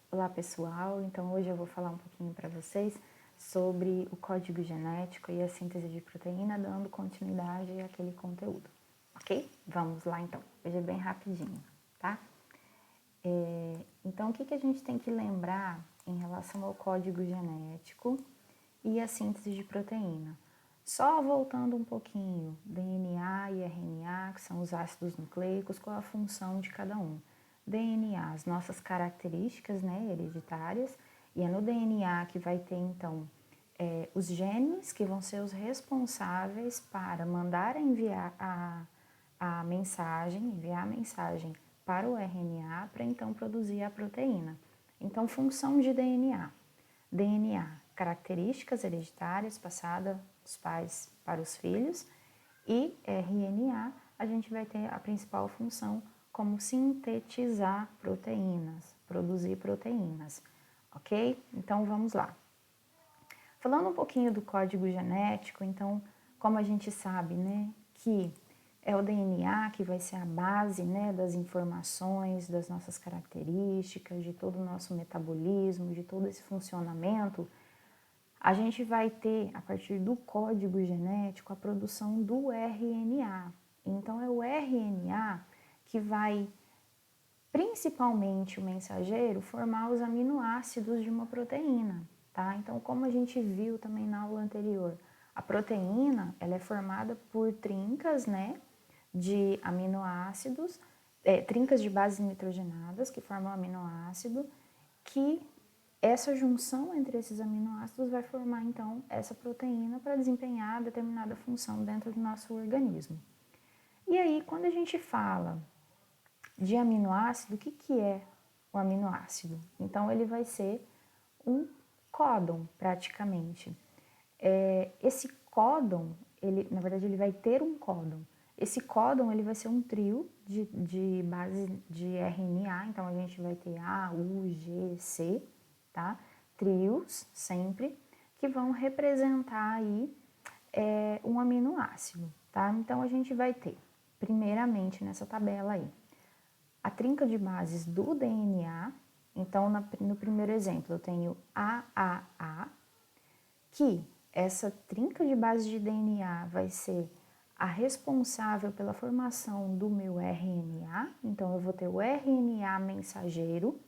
Olá pessoal, então hoje eu vou falar um pouquinho para vocês sobre o código genético e a síntese de proteína, dando continuidade àquele conteúdo, ok? Vamos lá então, hoje é bem rapidinho, tá? Então o que a gente tem que lembrar em relação ao código genético e a síntese de proteína? Só voltando um pouquinho, DNA e RNA, que são os ácidos nucleicos, qual a função de cada um? DNA, as nossas características, né, hereditárias, e é no DNA que vai ter, então, os genes que vão ser os responsáveis para mandar enviar a mensagem, enviar a mensagem para o RNA para então produzir a proteína. Então, função de DNA. DNA, características hereditárias passadas dos pais para os filhos, e RNA, a gente vai ter a principal função como sintetizar proteínas, produzir proteínas, ok? Então vamos lá. Falando um pouquinho do código genético, então, como a gente sabe, né, que é o DNA que vai ser a base, né, das informações, das nossas características, de todo o nosso metabolismo, de todo esse funcionamento, a gente vai ter, a partir do código genético, a produção do RNA. Então, é o RNA que vai, principalmente o mensageiro, formar os aminoácidos de uma proteína, tá? Então, como a gente viu também na aula anterior, a proteína, ela é formada por trincas, né, de aminoácidos, trincas de bases nitrogenadas que formam o aminoácido, que essa junção entre esses aminoácidos vai formar, então, essa proteína para desempenhar determinada função dentro do nosso organismo. E aí, quando a gente fala de aminoácido, o que é o aminoácido? Então, ele vai ser um códon, praticamente. Esse códon, na verdade, ele vai ter um códon. Esse códon, ele vai ser um trio de base de RNA, então a gente vai ter A, U, G, C, tá? Trios, sempre, que vão representar aí um aminoácido, tá? Então a gente vai ter, primeiramente nessa tabela aí, a trinca de bases do DNA. Então, no primeiro exemplo, eu tenho AAA, que essa trinca de bases de DNA vai ser a responsável pela formação do meu RNA. Então, eu vou ter o RNA mensageiro,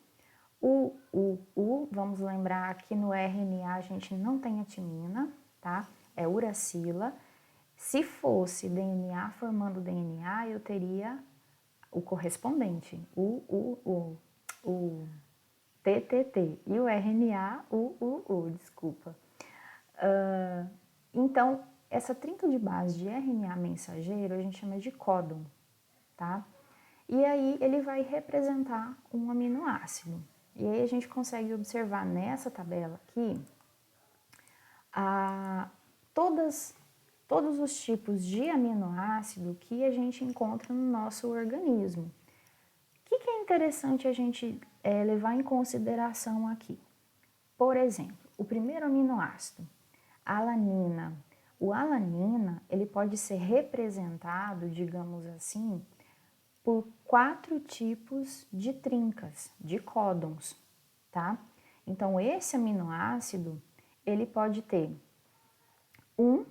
vamos lembrar que no RNA a gente não tem a timina, tá? É uracila. Se fosse DNA formando DNA, eu teria o correspondente, o TTT, e o RNA, desculpa. Então, essa trinca de base de RNA mensageiro a gente chama de códon, tá? E aí ele vai representar um aminoácido. E aí a gente consegue observar nessa tabela aqui todos os tipos de aminoácido que a gente encontra no nosso organismo. O que é interessante a gente levar em consideração aqui? Por exemplo, o primeiro aminoácido, alanina. O alanina, ele pode ser representado, digamos assim, por 4 tipos de trincas, de códons, tá? Então, esse aminoácido, ele pode ter um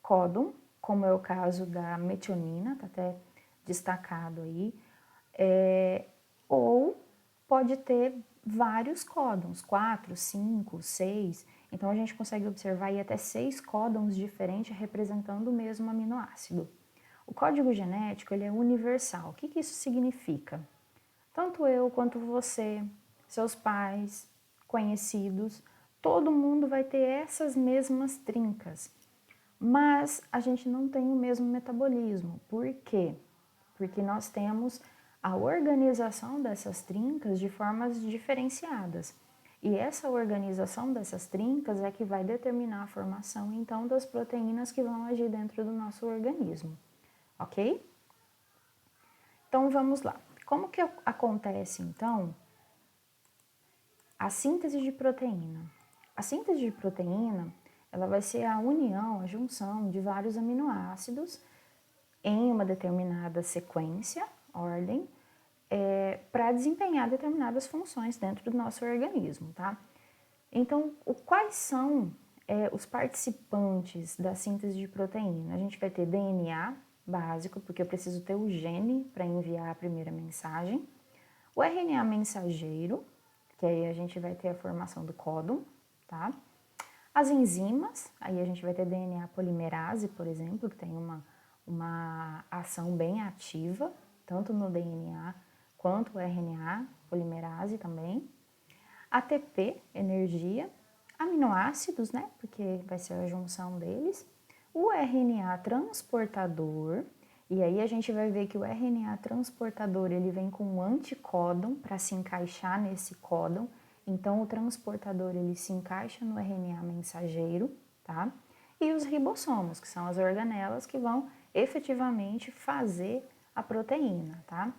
códon, como é o caso da metionina, tá até destacado aí, ou pode ter vários códons, 4, 5, 6. Então a gente consegue observar aí até 6 códons diferentes representando o mesmo aminoácido. O código genético ele é universal. O que isso significa? Tanto eu quanto você, seus pais, conhecidos, todo mundo vai ter essas mesmas trincas. Mas a gente não tem o mesmo metabolismo. Por quê? Porque nós temos a organização dessas trincas de formas diferenciadas. E essa organização dessas trincas é que vai determinar a formação, então, das proteínas que vão agir dentro do nosso organismo, ok? Então, vamos lá. Como que acontece, então, a síntese de proteína? A síntese de proteína, ela vai ser a união, a junção de vários aminoácidos em uma determinada sequência, ordem, para desempenhar determinadas funções dentro do nosso organismo, tá? Então, quais são os participantes da síntese de proteína? A gente vai ter DNA básico, porque eu preciso ter o gene para enviar a primeira mensagem, o RNA mensageiro, que aí a gente vai ter a formação do códon, tá? As enzimas, aí a gente vai ter DNA polimerase, por exemplo, que tem uma ação bem ativa, tanto no DNA quanto o RNA polimerase também. ATP, energia, aminoácidos, né, porque vai ser a junção deles, o RNA transportador, e aí a gente vai ver que o RNA transportador, ele vem com um anticódon para se encaixar nesse códon, então o transportador, ele se encaixa no RNA mensageiro, tá? E os ribossomos, que são as organelas que vão efetivamente fazer a proteína, tá?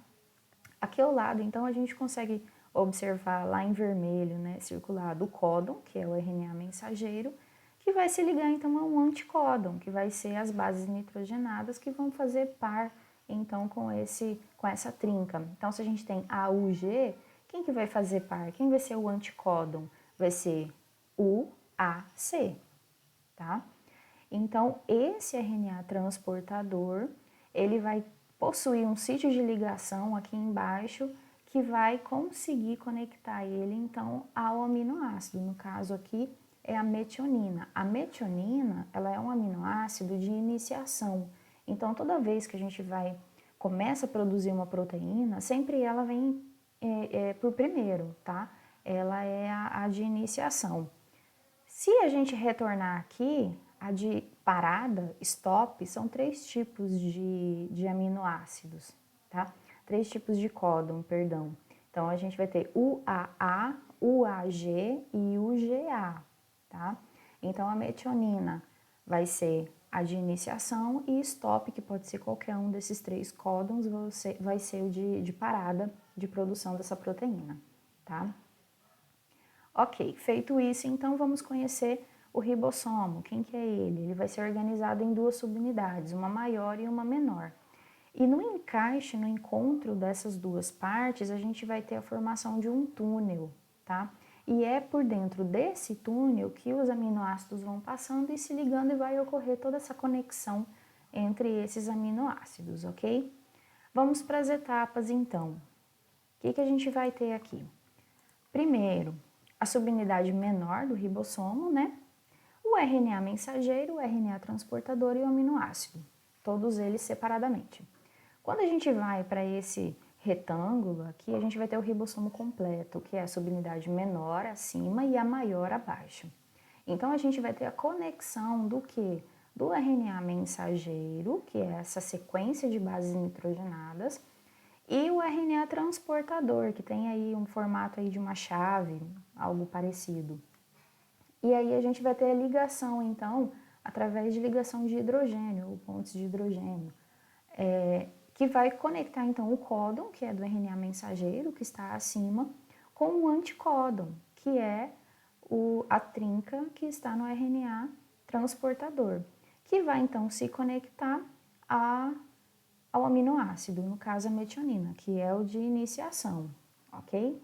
Aqui ao lado, então, a gente consegue observar lá em vermelho, né, circulado o códon, que é o RNA mensageiro, que vai se ligar então a um anticódon, que vai ser as bases nitrogenadas que vão fazer par então com essa trinca. Então, se a gente tem AUG, quem que vai fazer par? Quem vai ser o anticódon? Vai ser UAC, tá? Então, esse RNA transportador, ele vai possuir um sítio de ligação aqui embaixo que vai conseguir conectar ele, então, ao aminoácido. No caso aqui, é a metionina. A metionina, ela é um aminoácido de iniciação. Então, toda vez que a gente começa a produzir uma proteína, sempre ela vem por primeiro, tá? Ela é a de iniciação. Se a gente retornar aqui, a de parada, stop, são 3 tipos de aminoácidos, tá? 3 tipos de códon, perdão. Então, a gente vai ter UAA, UAG e UGA, tá? Então, a metionina vai ser a de iniciação e stop, que pode ser qualquer um desses 3 códons, vai ser o de parada de produção dessa proteína, tá? Ok, feito isso, então vamos conhecer o ribossomo. Quem que é ele? Ele vai ser organizado em 2 subunidades, uma maior e uma menor. E no encaixe, no encontro dessas 2 partes, a gente vai ter a formação de um túnel, tá? E é por dentro desse túnel que os aminoácidos vão passando e se ligando e vai ocorrer toda essa conexão entre esses aminoácidos, ok? Vamos para as etapas então. O que a gente vai ter aqui? Primeiro, a subunidade menor do ribossomo, né? O RNA mensageiro, o RNA transportador e o aminoácido, todos eles separadamente. Quando a gente vai para esse retângulo aqui, a gente vai ter o ribossomo completo, que é a subunidade menor acima e a maior abaixo. Então, a gente vai ter a conexão do que? Do RNA mensageiro, que é essa sequência de bases nitrogenadas, e o RNA transportador, que tem aí um formato aí de uma chave, algo parecido. E aí a gente vai ter a ligação, então, através de ligação de hidrogênio, ou pontes de hidrogênio, que vai conectar, então, o códon, que é do RNA mensageiro, que está acima, com o anticódon, que é a trinca que está no RNA transportador, que vai, então, se conectar ao aminoácido, no caso a metionina, que é o de iniciação, ok?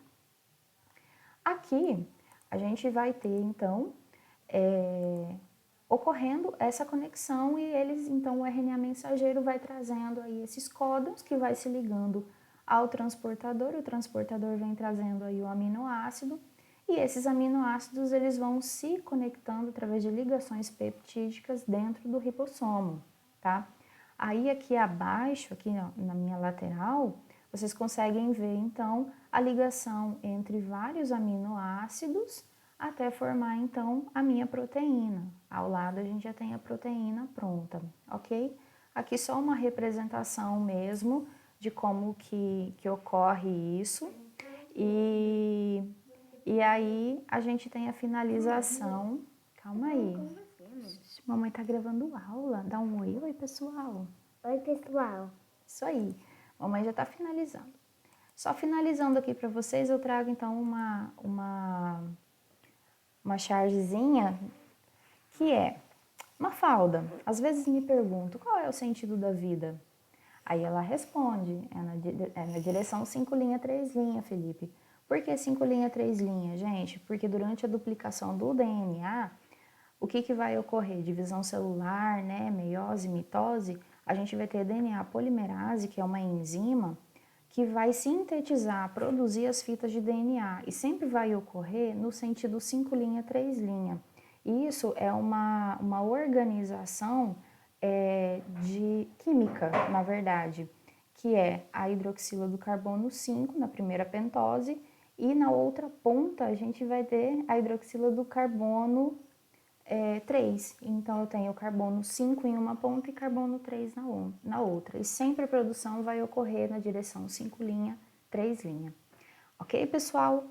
Aqui a gente vai ter então ocorrendo essa conexão e eles, então o RNA mensageiro vai trazendo aí esses códons que vai se ligando ao transportador, o transportador vem trazendo aí o aminoácido e esses aminoácidos eles vão se conectando através de ligações peptídicas dentro do ribossomo, tá? Aí aqui abaixo, aqui na minha lateral, vocês conseguem ver então a ligação entre vários aminoácidos até formar então a minha proteína. Ao lado a gente já tem a proteína pronta, ok? Aqui só uma representação mesmo de como que ocorre isso e aí a gente tem a finalização. Calma aí. Mamãe tá gravando aula. Dá um oi, oi pessoal. Oi, pessoal. Isso aí. Mamãe já tá finalizando. Só finalizando aqui para vocês, eu trago então uma chargezinha que é Mafalda. Às vezes me pergunto qual é o sentido da vida. Aí ela responde, é na direção 5 linha, 3 linha, Felipe. Por que 5 linha, 3 linha, gente? Porque durante a duplicação do DNA, o que vai ocorrer? Divisão celular, né, meiose, mitose, a gente vai ter DNA polimerase, que é uma enzima, que vai sintetizar, produzir as fitas de DNA, e sempre vai ocorrer no sentido 5 linha, 3 linha. Isso é uma organização de química, na verdade, que é a hidroxila do carbono 5 na primeira pentose, e na outra ponta a gente vai ter a hidroxila do carbono 3. Então eu tenho carbono 5 em uma ponta e carbono 3 na outra. E sempre a produção vai ocorrer na direção 5 linha, 3 linha. Ok, pessoal?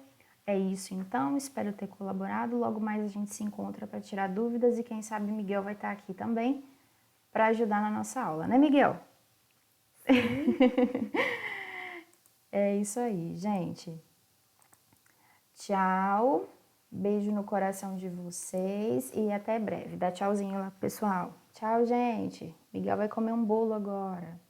É isso então, espero ter colaborado. Logo mais a gente se encontra para tirar dúvidas e quem sabe Miguel vai estar aqui também para ajudar na nossa aula, né, Miguel? É isso aí, gente. Tchau, beijo no coração de vocês e até breve. Dá tchauzinho lá pro pessoal. Tchau, gente. Miguel vai comer um bolo agora.